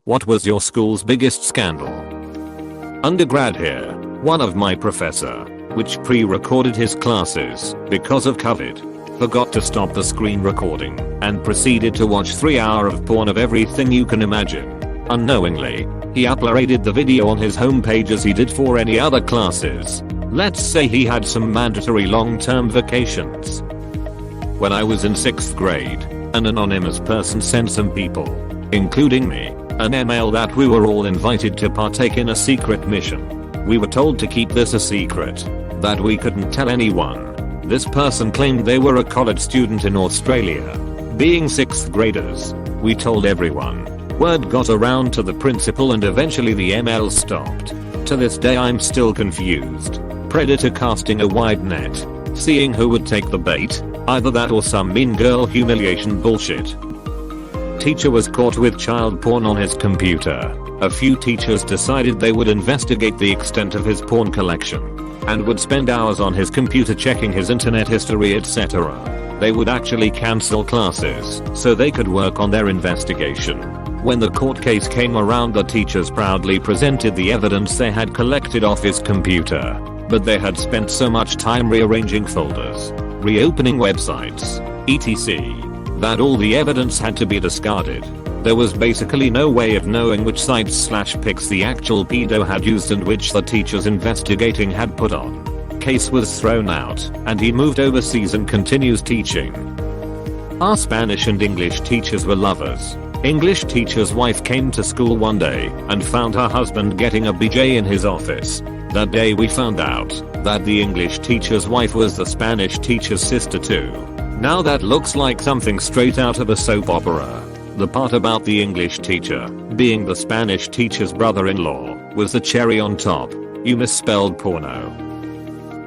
What was your school's biggest scandal? Undergrad here. One of my professor, which pre-recorded his classes because of COVID, forgot to stop the screen recording and proceeded to watch 3 hours of porn of everything you can imagine. Unknowingly, he uploaded the video on his homepage as he did for any other classes. Let's say he had some mandatory long-term vacations. When I was in 6th grade, an anonymous person sent some people, including me, an email that we were all invited to partake in a secret mission. We were told to keep this a secret, that we couldn't tell anyone. This person claimed they were a college student in Australia. Being 6th graders, we told everyone. Word got around to the principal and eventually the email stopped. To this day I'm still confused. Predator casting a wide net, seeing who would take the bait, either that or some mean girl humiliation bullshit. Teacher was caught with child porn on his computer. A few teachers decided they would investigate the extent of his porn collection and would spend hours on his computer checking his internet history, etc. They would actually cancel classes so they could work on their investigation. When the court case came around, the teachers proudly presented the evidence they had collected off his computer, but they had spent so much time rearranging folders, reopening websites, etc., that all the evidence had to be discarded. There was basically no way of knowing which sites/pics the actual pedo had used and which the teachers investigating had put on. Case was thrown out, and he moved overseas and continues teaching. Our Spanish and English teachers were lovers. English teacher's wife came to school one day and found her husband getting a BJ in his office. That day we found out that the English teacher's wife was the Spanish teacher's sister too. Now that looks like something straight out of a soap opera. The part about the English teacher being the Spanish teacher's brother-in-law was the cherry on top. You misspelled porno.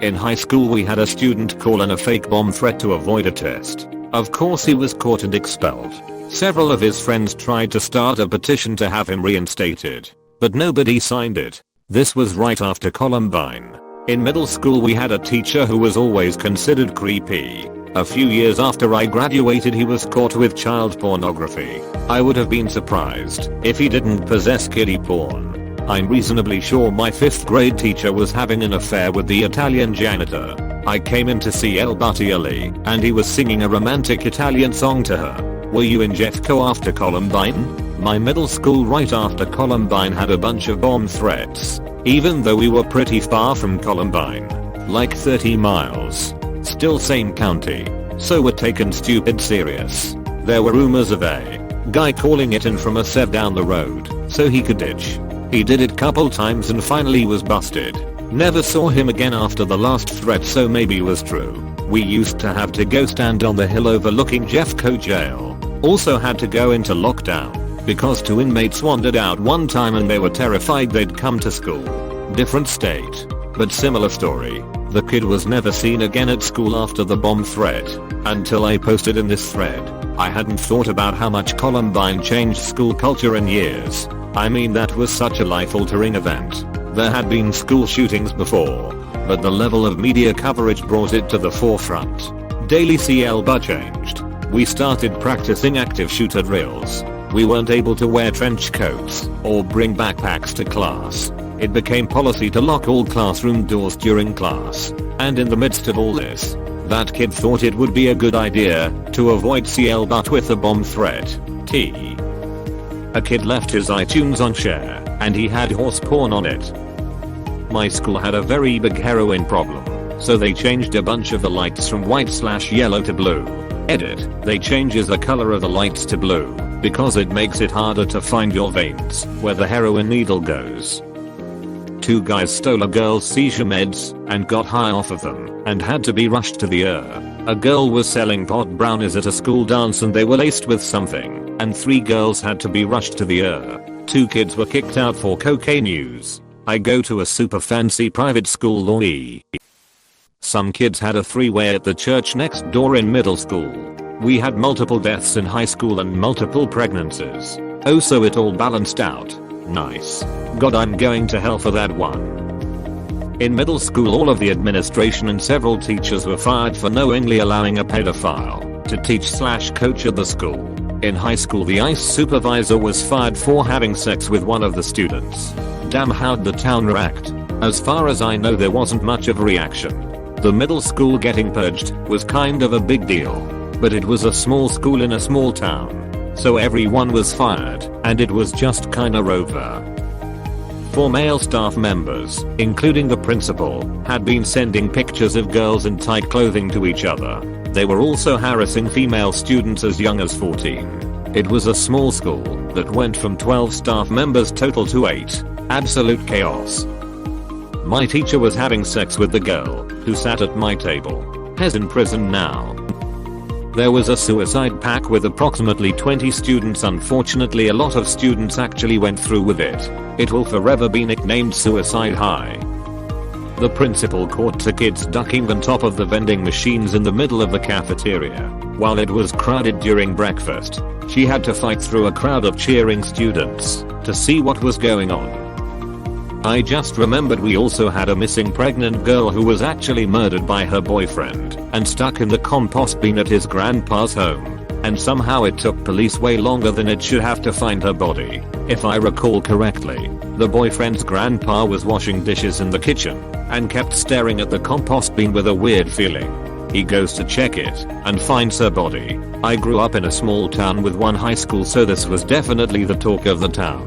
In high school we had a student call in a fake bomb threat to avoid a test. Of course he was caught and expelled. Several of his friends tried to start a petition to have him reinstated, but nobody signed it. This was right after Columbine. In middle school we had a teacher who was always considered creepy. A few years after I graduated he was caught with child pornography. I would have been surprised if he didn't possess kiddie porn. I'm reasonably sure my 5th grade teacher was having an affair with the Italian janitor. I came in to see El Battioli and he was singing a romantic Italian song to her. Were you in Jeffco after Columbine? My middle school right after Columbine had a bunch of bomb threats, even though we were pretty far from Columbine, like 30 miles. Still same county, so we're taken stupid serious. There were rumors of a guy calling it in from a set down the road so he could ditch. He did it couple times and finally was busted. Never saw him again after the last threat, so maybe it was true. We used to have to go stand on the hill overlooking Jeffco jail. Also had to go into lockdown because 2 inmates wandered out one time and they were terrified they'd come to school. Different state, but similar story. The kid was never seen again at school after the bomb threat, until I posted in this thread. I hadn't thought about how much Columbine changed school culture in years. I mean, that was such a life-altering event. There had been school shootings before, but the level of media coverage brought it to the forefront. Daily CL but changed. We started practicing active shooter drills. We weren't able to wear trench coats or bring backpacks to class. It became policy to lock all classroom doors during class. And in the midst of all this, that kid thought it would be a good idea to avoid CL but with a bomb threat. A kid left his iTunes on share and he had horse porn on it. My school had a very big heroin problem, so they changed a bunch of the lights from white/yellow to blue. Edit, they changes the color of the lights to blue because it makes it harder to find your veins where the heroin needle goes. 2 guys stole a girl's seizure meds and got high off of them and had to be rushed to the ER. A girl was selling pot brownies at a school dance and they were laced with something, and 3 girls had to be rushed to the ER. 2 kids were kicked out for cocaine use. I go to a super fancy private school Louis. Some kids had a 3-way at the church next door in middle school. We had multiple deaths in high school and multiple pregnancies. Oh, so it all balanced out. Nice. God, I'm going to hell for that one. In middle school all of the administration and several teachers were fired for knowingly allowing a pedophile to teach/coach at the school. In high school, the ICE supervisor was fired for having sex with one of the students. Damn, how'd the town react? As far as I know, there wasn't much of a reaction. The middle school getting purged was kind of a big deal. But it was a small school in a small town. So everyone was fired, and it was just kinda over. 4 male staff members, including the principal, had been sending pictures of girls in tight clothing to each other. They were also harassing female students as young as 14. It was a small school that went from 12 staff members total to 8. Absolute chaos. My teacher was having sex with the girl who sat at my table. He's in prison now. There was a suicide pact with approximately 20 students. Unfortunately, a lot of students actually went through with it. It will forever be nicknamed Suicide High. The principal caught 2 kids ducking on top of the vending machines in the middle of the cafeteria. While it was crowded during breakfast, she had to fight through a crowd of cheering students to see what was going on. I just remembered we also had a missing pregnant girl who was actually murdered by her boyfriend and stuck in the compost bin at his grandpa's home. And somehow it took police way longer than it should have to find her body. If I recall correctly, the boyfriend's grandpa was washing dishes in the kitchen and kept staring at the compost bin with a weird feeling. He goes to check it and finds her body. I grew up in a small town with 1 high school, so this was definitely the talk of the town.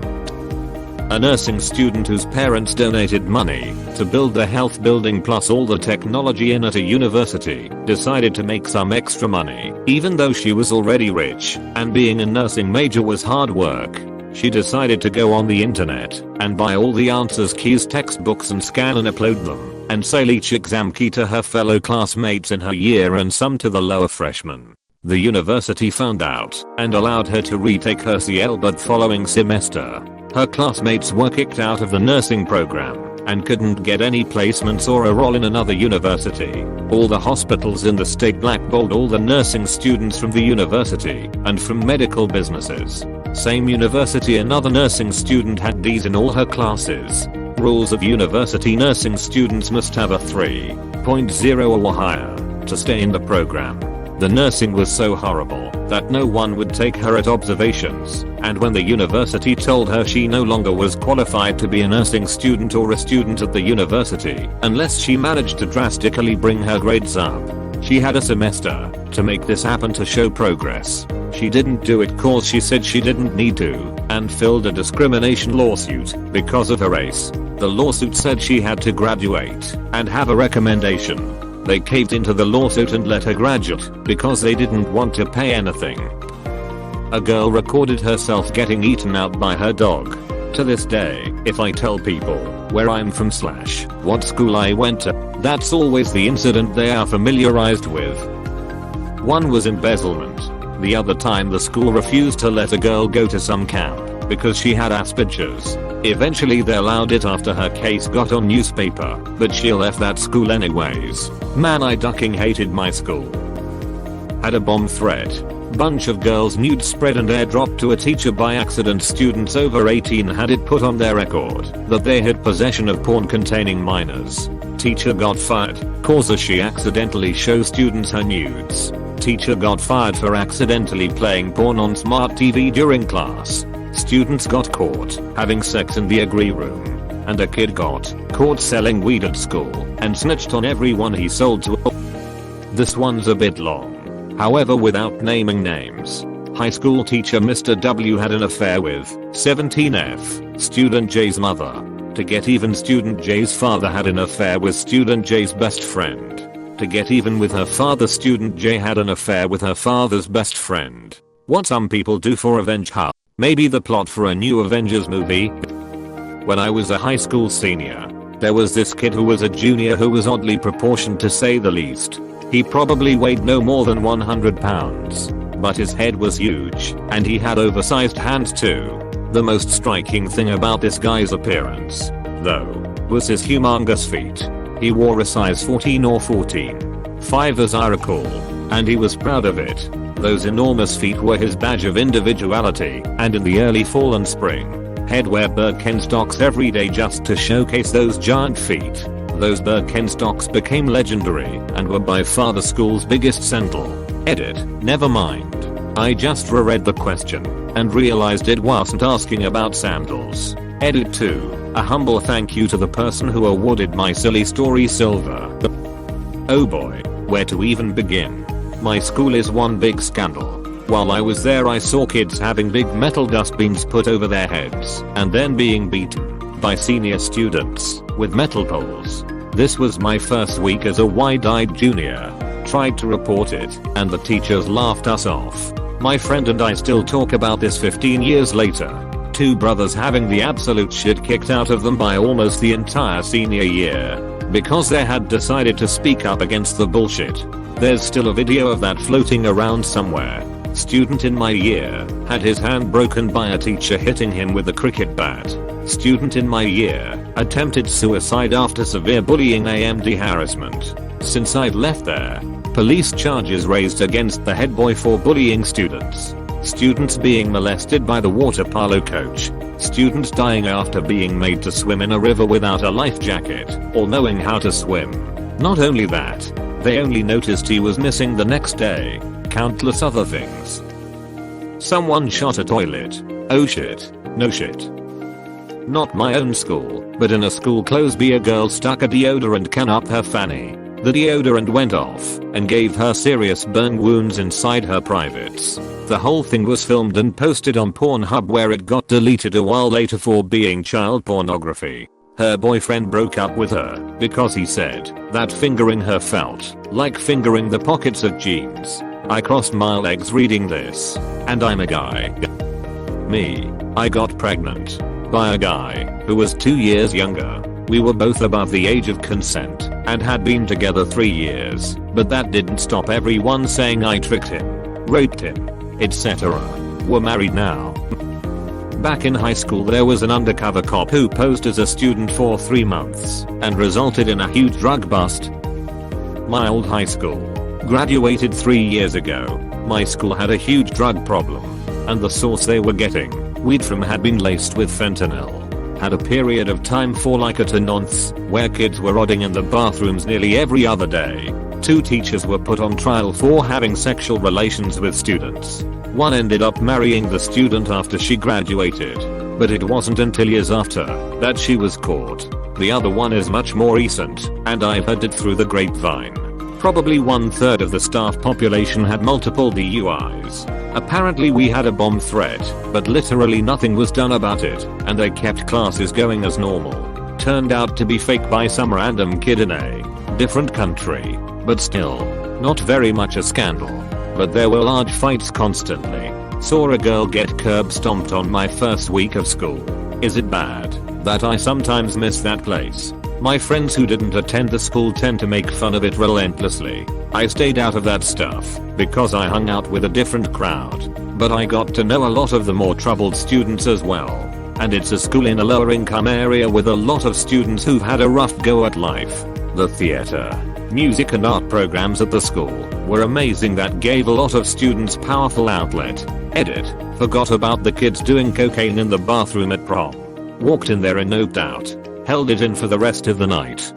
A nursing student whose parents donated money to build the health building plus all the technology in at a university decided to make some extra money. Even though she was already rich and being a nursing major was hard work, she decided to go on the internet and buy all the answers keys, textbooks, and scan and upload them and sell each exam key to her fellow classmates in her year and some to the lower freshmen. The university found out and allowed her to retake her CL, but following semester, her classmates were kicked out of the nursing program and couldn't get any placements or a role in another university. All the hospitals in the state blackballed all the nursing students from the university and from medical businesses. Same university, another nursing student had D's in all her classes. Rules of university: nursing students must have a 3.0 or higher to stay in the program. The nursing was so horrible that no one would take her at observations, and when the university told her she no longer was qualified to be a nursing student or a student at the university unless she managed to drastically bring her grades up, she had a semester to make this happen to show progress. She didn't do it cause she said she didn't need to, and filed a discrimination lawsuit because of her race. The lawsuit said she had to graduate and have a recommendation. They caved into the lawsuit and let her graduate because they didn't want to pay anything. A girl recorded herself getting eaten out by her dog. To this day, if I tell people where I'm from / what school I went to, that's always the incident they are familiarized with. One was embezzlement. The other time the school refused to let a girl go to some camp because she had Asperger's. Eventually they allowed it after her case got on newspaper, but she left that school anyways. Man, I ducking hated my school. Had a bomb threat. Bunch of girls nude spread and airdropped to a teacher by accident. Students over 18 had it put on their record that they had possession of porn containing minors. Teacher got fired cause she accidentally shows students her nudes. Teacher got fired for accidentally playing porn on smart TV during class. Students got caught having sex in the agree room. And a kid got caught selling weed at school and snitched on everyone he sold to. This one's a bit long. However, without naming names. High school teacher Mr. W had an affair with 17F, student J's mother. To get even, student J's father had an affair with student J's best friend. To get even with her father, student J had an affair with her father's best friend. What some people do for revenge, huh? Maybe the plot for a new Avengers movie? When I was a high school senior, there was this kid who was a junior who was oddly proportioned to say the least. He probably weighed no more than 100 pounds. But his head was huge, and he had oversized hands too. The most striking thing about this guy's appearance, though, was his humongous feet. He wore a size 14 or 14.5 as I recall, and he was proud of it. Those enormous feet were his badge of individuality, and in the early fall and spring, he'd wear Birkenstocks every day just to showcase those giant feet. Those Birkenstocks became legendary and were by far the school's biggest sentinel. Edit, never mind. I just reread the question and realized it wasn't asking about sandals. Edit 2. A humble thank you to the person who awarded my silly story silver. Oh boy, where to even begin? My school is one big scandal. While I was there I saw kids having big metal dustbins put over their heads and then being beaten by senior students with metal poles. This was my first week as a wide-eyed junior. Tried to report it and the teachers laughed us off. My friend and I still talk about this 15 years later. Two brothers having the absolute shit kicked out of them by almost the entire senior year because they had decided to speak up against the bullshit. There's still a video of that floating around somewhere. Student in my year had his hand broken by a teacher hitting him with a cricket bat. Student in my year attempted suicide after severe bullying AMD harassment. Since I've left there, police charges raised against the head boy for bullying students. Students being molested by the water polo coach. Students dying after being made to swim in a river without a life jacket or knowing how to swim. Not only that, they only noticed he was missing the next day. Countless other things. Someone shot a toilet. Oh shit. No shit. Not my own school, but in a school close by a girl stuck a deodorant can up her fanny. The deodorant went off and gave her serious burn wounds inside her privates. The whole thing was filmed and posted on Pornhub where it got deleted a while later for being child pornography. Her boyfriend broke up with her because he said that fingering her felt like fingering the pockets of jeans. I crossed my legs reading this, and I'm a guy. Me. I got pregnant by a guy who was 2 years younger. We were both above the age of consent and had been together 3 years, but that didn't stop everyone saying I tricked him, raped him, etc. We're married now. Back in high school there was an undercover cop who posed as a student for 3 months and resulted in a huge drug bust. My old high school. Graduated 3 years ago. My school had a huge drug problem, and the source they were getting weed from had been laced with fentanyl. Had a period of time for like a 2 months where kids were rodding in the bathrooms nearly every other day. 2 teachers were put on trial for having sexual relations with students. One ended up marrying the student after she graduated, but it wasn't until years after that she was caught. The other one is much more recent, and I've heard it through the grapevine. Probably 1/3 of the staff population had multiple DUIs. Apparently we had a bomb threat, but literally nothing was done about it, and they kept classes going as normal. Turned out to be fake by some random kid in a different country, but still, not very much a scandal. But there were large fights constantly. Saw a girl get curb stomped on my first week of school. Is it bad that I sometimes miss that place? My friends who didn't attend the school tend to make fun of it relentlessly. I stayed out of that stuff because I hung out with a different crowd, but I got to know a lot of the more troubled students as well. And it's a school in a lower income area with a lot of students who've had a rough go at life. The theater, music and art programs at the school were amazing that gave a lot of students powerful outlet. Edit. Forgot about the kids doing cocaine in the bathroom at prom. Walked in there and noped out. Held it in for the rest of the night.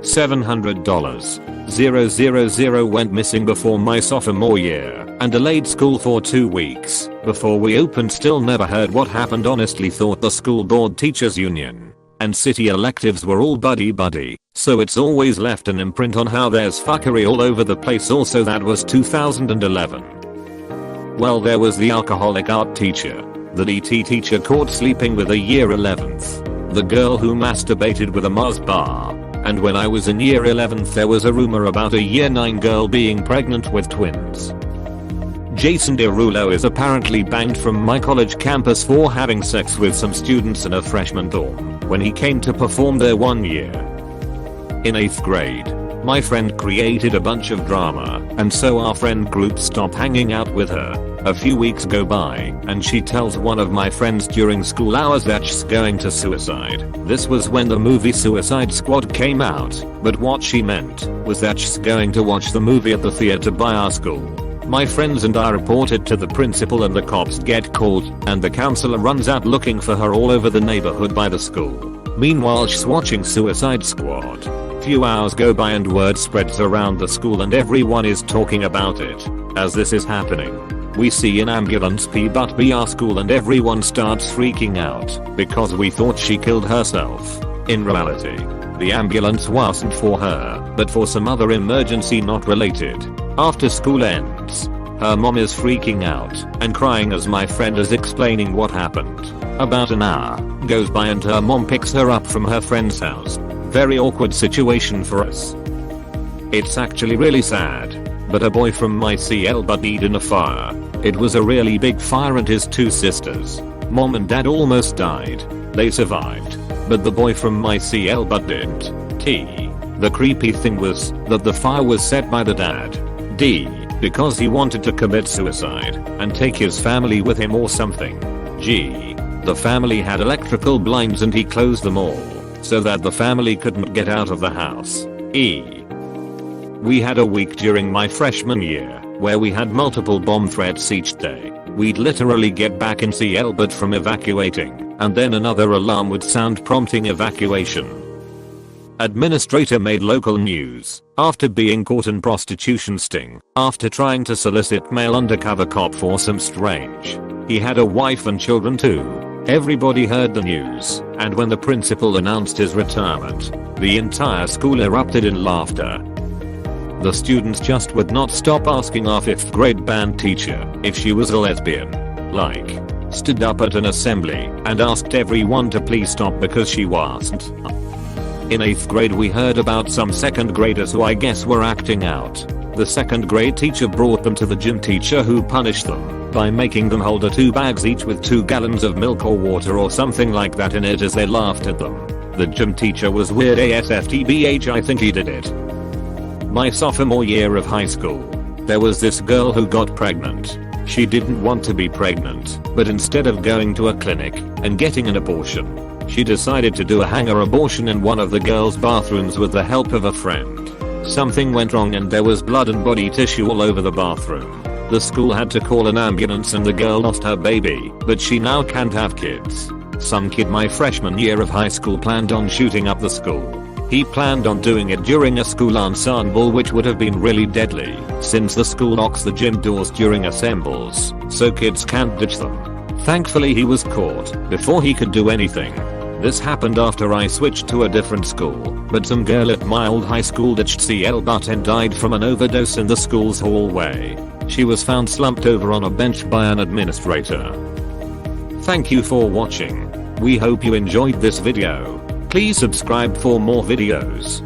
$700. 000 went missing before my sophomore year and delayed school for 2 weeks before we opened. Still never heard what happened. Honestly thought the school board teachers union and city electives were all buddy, so it's always left an imprint on how there's fuckery all over the place. Also that was 2011. Well, there was the alcoholic art teacher, the DT teacher caught sleeping with a year 11th. The girl who masturbated with a Mars bar, and when I was in year 11th there was a rumor about a year 9 girl being pregnant with twins. Jason Derulo is apparently banned from my college campus for having sex with some students in a freshman dorm when he came to perform there 1 year. In 8th grade, my friend created a bunch of drama, and so our friend group stopped hanging out with her. A few weeks go by, and she tells one of my friends during school hours that she's going to suicide. This was when the movie Suicide Squad came out, but what she meant was that she's going to watch the movie at the theater by our school. My friends and I reported to the principal and the cops get called, and the counselor runs out looking for her all over the neighborhood by the school. Meanwhile she's watching Suicide Squad. Few hours go by and word spreads around the school and everyone is talking about it. As this is happening, We see an ambulance P.B. our school and everyone starts freaking out because we thought she killed herself. In reality, the ambulance wasn't for her, but for some other emergency not related. After school ends, her mom is freaking out and crying as my friend is explaining what happened. About an hour goes by and her mom picks her up from her friend's house. Very awkward situation for us. It's actually really sad, but a boy from my CL died in a fire. It was a really big fire and his two sisters, mom and dad, almost died. They survived, but the boy from my CL didn't. T. The creepy thing was that the fire was set by the dad. D. Because he wanted to commit suicide and take his family with him or something. G. The family had electrical blinds and he closed them all so that the family couldn't get out of the house. E. We had a week during my freshman year where we had multiple bomb threats each day. We'd literally get back in CL but from evacuating, and then another alarm would sound prompting evacuation. Administrator made local news after being caught in prostitution sting after trying to solicit male undercover cop for some strange. He had a wife and children too. Everybody heard the news, and when the principal announced his retirement, the entire school erupted in laughter. The students just would not stop asking our 5th grade band teacher if she was a lesbian. Like, stood up at an assembly and asked everyone to please stop because she wasn't. In 8th grade we heard about some 2nd graders who I guess were acting out. The 2nd grade teacher brought them to the gym teacher who punished them by making them hold 2 bags each with 2 gallons of milk or water or something like that in it as they laughed at them. The gym teacher was weird ASFTBH. I think he did it. My sophomore year of high school, there was this girl who got pregnant. She didn't want to be pregnant, but instead of going to a clinic and getting an abortion, she decided to do a hanger abortion in one of the girls' bathrooms with the help of a friend. Something went wrong and there was blood and body tissue all over the bathroom. The school had to call an ambulance and the girl lost her baby, but she now can't have kids. Some kid my freshman year of high school planned on shooting up the school. He planned on doing it during a school ensemble, which would have been really deadly since the school locks the gym doors during assembles so kids can't ditch them. Thankfully he was caught before he could do anything. This happened after I switched to a different school, but some girl at my old high school ditched CL and died from an overdose in the school's hallway. She was found slumped over on a bench by an administrator. Thank you for watching. We hope you enjoyed this video. Please subscribe for more videos.